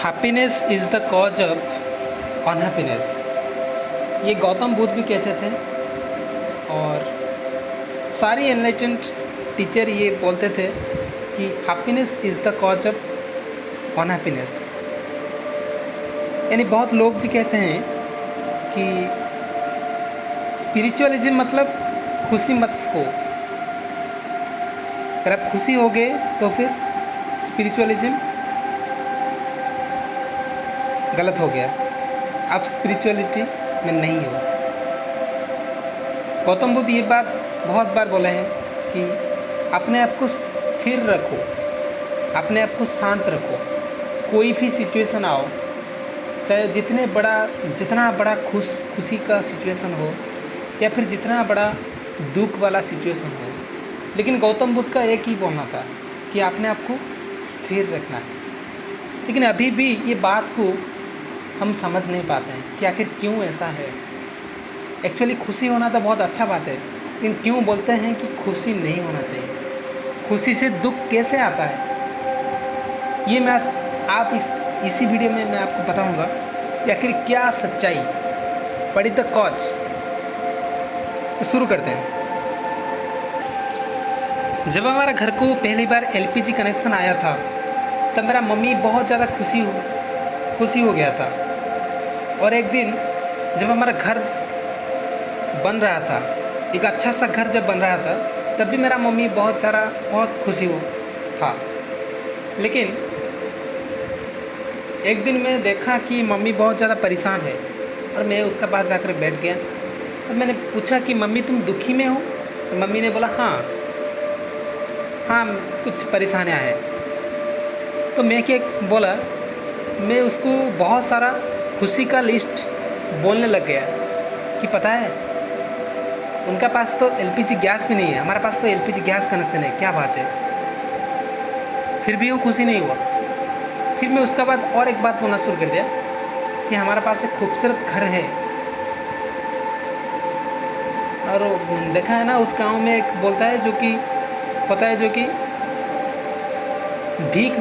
Happiness is the cause of unhappiness, ये गौतम बुद्ध भी कहते थे और सारी एनलाइटेंड टीचर ये बोलते थे कि happiness is the cause of unhappiness. यानी बहुत लोग भी कहते हैं कि स्पिरिचुअलिज्म मतलब खुशी मत हो, अगर आप खुशी हो गए तो फिर स्पिरिचुअलिज्म गलत हो गया, आप स्पिरिचुअलिटी में नहीं हो। गौतम बुद्ध ये बात बहुत बार बोले हैं कि अपने आप को स्थिर रखो, अपने आप को शांत रखो, कोई भी सिचुएशन आओ, चाहे जितना बड़ा खुशी का सिचुएशन हो या फिर जितना बड़ा दुख वाला सिचुएशन हो, लेकिन गौतम बुद्ध का एक ही बोलना था कि अपने आप को स्थिर रखना है। लेकिन अभी भी ये बात को हम समझ नहीं पाते हैं कि आखिर क्यों ऐसा है। एक्चुअली खुशी होना तो बहुत अच्छा बात है, लेकिन क्यों बोलते हैं कि खुशी नहीं होना चाहिए। खुशी से दुख कैसे आता है, ये मैं आप इसी वीडियो में मैं आपको बताऊंगा कि आखिर क्या सच्चाई, व्हाट इज द कॉज। तो शुरू करते हैं। जब हमारा घर को पहली बार एलपीजी कनेक्शन आया था तब मेरा मम्मी बहुत ज़्यादा खुशी हो गया था। और एक दिन जब हमारा घर बन रहा था, एक अच्छा सा घर जब बन रहा था, तब भी मेरा मम्मी बहुत खुशी था। लेकिन एक दिन मैं देखा कि मम्मी बहुत ज़्यादा परेशान है और मैं उसके पास जाकर बैठ गया। तो मैंने पूछा कि मम्मी तुम दुखी में हो? तो मम्मी ने बोला हाँ कुछ परेशानियाँ हैं। तो मैं क्या बोला, मैं उसको बहुत सारा खुशी का लिस्ट बोलने लग गया कि पता है उनका पास तो एलपीजी गैस भी नहीं है, हमारे पास तो एलपीजी गैस कनेक्शन है, क्या बात है। फिर भी वो खुशी नहीं हुआ। फिर मैं उसके बाद और एक बात बोलना शुरू कर दिया कि हमारे पास एक खूबसूरत घर है। और देखा है ना, उस गांव में एक बोलता है जो कि भीख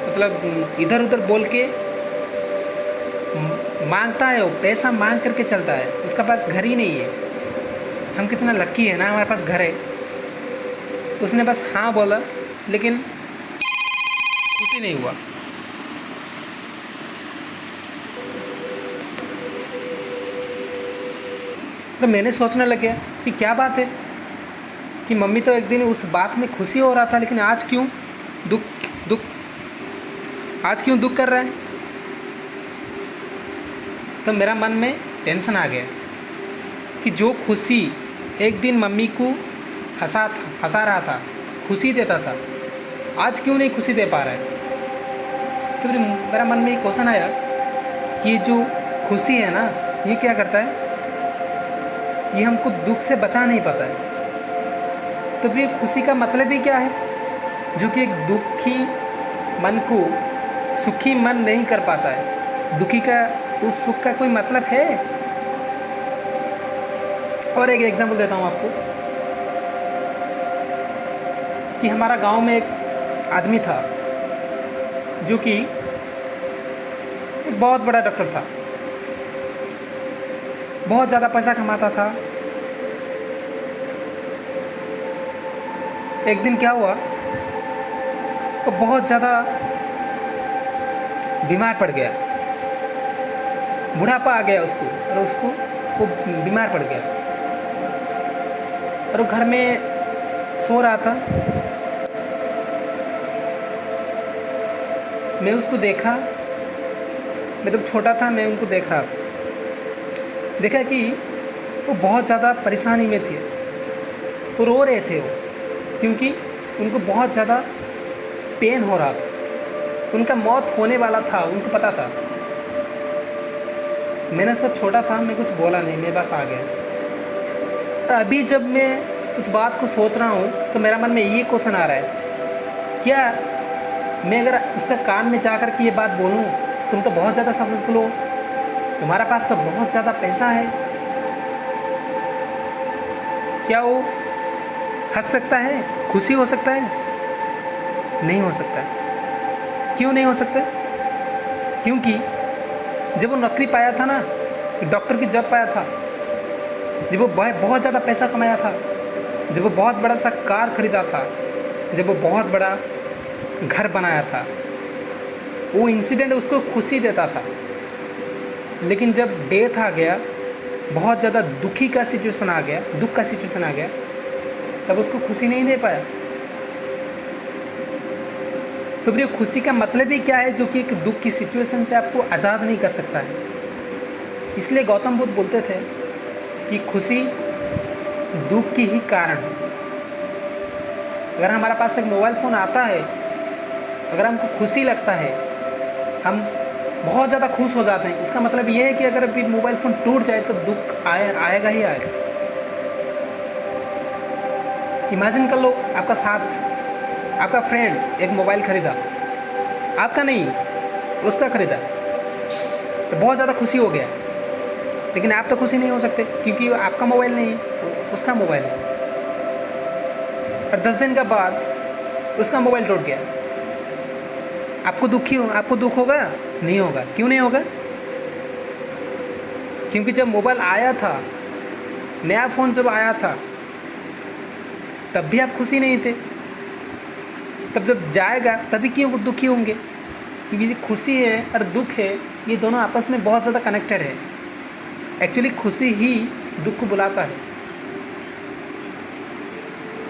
मतलब इधर उधर बोल के मांगता है, वो पैसा मांग करके चलता है, उसका पास घर ही नहीं है। हम कितना लकी है ना, हमारे पास घर है। उसने बस हाँ बोला लेकिन खुशी नहीं हुआ। तो मैंने सोचने लग गया कि क्या बात है कि मम्मी तो एक दिन उस बात में खुशी हो रहा था, लेकिन आज क्यों दुख कर रहा है। तो मेरा मन में टेंशन आ गया कि जो खुशी एक दिन मम्मी को हंसा रहा था, खुशी देता था, आज क्यों नहीं खुशी दे पा रहा है। तो फिर मेरा मन में एक क्वेश्चन आया कि ये जो खुशी है ना, ये क्या करता है, ये हमको दुख से बचा नहीं पाता है। तो फिर खुशी का मतलब ही क्या है, जो कि एक दुखी मन को सुखी मन नहीं कर पाता है। दुखी का उस सुख का कोई मतलब है। और एक एग्जांपल देता हूँ आपको कि हमारा गांव में एक आदमी था जो कि एक बहुत बड़ा डॉक्टर था, बहुत ज़्यादा पैसा कमाता था। एक दिन क्या हुआ, वो बहुत ज़्यादा बीमार पड़ गया, बुढ़ापा आ गया उसको, और वो बीमार पड़ गया और वो घर में सो रहा था। मैं उसको देखा, मैं जब छोटा था मैं उनको देख रहा था, देखा कि वो बहुत ज़्यादा परेशानी में थे, वो रो रहे थे वो, क्योंकि उनको बहुत ज़्यादा पेन हो रहा था, उनका मौत होने वाला था, उनको पता था। मैंने तो छोटा था, मैं कुछ बोला नहीं, मैं बस आ गया। और अभी जब मैं उस बात को सोच रहा हूँ तो मेरा मन में ये क्वेश्चन आ रहा है, क्या मैं अगर उसका कान में जा कर के ये बात बोलूँ, तुम तो बहुत ज़्यादा सक्सेसफुल हो, तुम्हारे पास तो बहुत ज़्यादा पैसा है, क्या वो हंस सकता है, खुशी हो सकता है? नहीं हो सकता है। क्यों नहीं हो सकता? क्योंकि जब वो नौकरी पाया था ना, डॉक्टर की जॉब पाया था, जब वो बहुत ज़्यादा पैसा कमाया था, जब वो बहुत बड़ा सा कार खरीदा था, जब वो बहुत बड़ा घर बनाया था, वो इंसिडेंट उसको खुशी देता था। लेकिन जब डेथ आ गया, बहुत ज़्यादा दुखी का सिचुएशन आ गया, दुख का सिचुएशन आ गया, तब उसको खुशी नहीं दे पाया। तो फिर खुशी का मतलब ही क्या है, जो कि एक दुख की सिचुएशन से आपको आज़ाद नहीं कर सकता है। इसलिए गौतम बुद्ध बोलते थे कि खुशी दुख की ही कारण है। अगर हमारे पास एक मोबाइल फ़ोन आता है, अगर हमको खुशी लगता है, हम बहुत ज़्यादा खुश हो जाते हैं, इसका मतलब ये है कि अगर अभी मोबाइल फ़ोन टूट जाए तो दुख आएगा ही आएगा। इमेजिन कर लो, आपका साथ, आपका फ्रेंड एक मोबाइल खरीदा, आपका नहीं, उसका खरीदा, तो बहुत ज़्यादा खुशी हो गया। लेकिन आप तो खुशी नहीं हो सकते क्योंकि आपका मोबाइल नहीं, उसका मोबाइल है। और 10 दिन के बाद उसका मोबाइल टूट गया, आपको दुख होगा? नहीं होगा। क्यों नहीं होगा? क्योंकि जब मोबाइल आया था, नया फ़ोन जब आया था, तब भी आप खुशी नहीं थे। तब जब जाएगा तभी क्यों दुखी होंगे? क्योंकि खुशी है और दुख है, ये दोनों आपस में बहुत ज़्यादा कनेक्टेड है। एक्चुअली खुशी ही दुख को बुलाता है।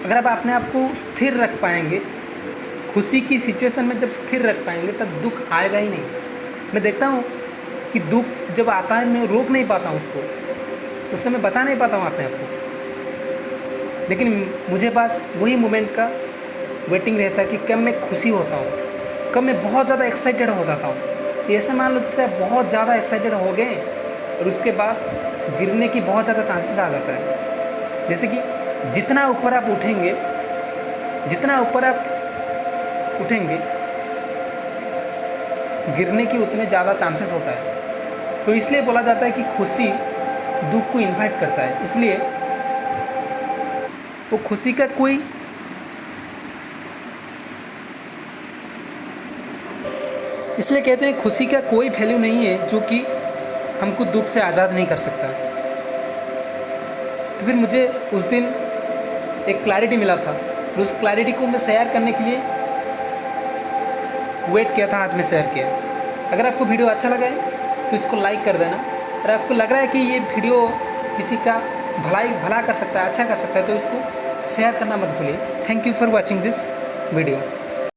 अगर आप अपने आप को स्थिर रख पाएंगे, खुशी की सिचुएशन में जब स्थिर रख पाएंगे, तब दुख आएगा ही नहीं। मैं देखता हूँ कि दुख जब आता है, मैं रोक नहीं पाता हूँ उसको, उससे मैं बचा नहीं पाता हूँ अपने आप को। लेकिन मुझे पास वही मोमेंट का वेटिंग रहता है कि कब मैं खुशी होता हूँ, कब मैं बहुत ज़्यादा एक्साइटेड हो जाता हूँ। ऐसे मान लो जैसे आप बहुत ज़्यादा एक्साइटेड हो गए और उसके बाद गिरने की बहुत ज़्यादा चांसेस आ जाता है। जैसे कि जितना ऊपर आप उठेंगे, गिरने की उतने ज़्यादा चांसेस होता है। तो इसलिए बोला जाता है कि खुशी दुख को इन्वाइट करता है। इसलिए वो खुशी का कोई इसलिए कहते हैं खुशी का कोई वैल्यू नहीं है जो कि हमको दुख से आज़ाद नहीं कर सकता। तो फिर मुझे उस दिन एक क्लैरिटी मिला था, और उस क्लैरिटी को मैं शेयर करने के लिए वेट किया था। आज मैं शेयर किया। अगर आपको वीडियो अच्छा लगा है तो इसको लाइक कर देना। अगर आपको लग रहा है कि ये वीडियो किसी का भला कर सकता है, अच्छा कर सकता है, तो इसको शेयर करना मत भूलिए। Thank you for watching this video.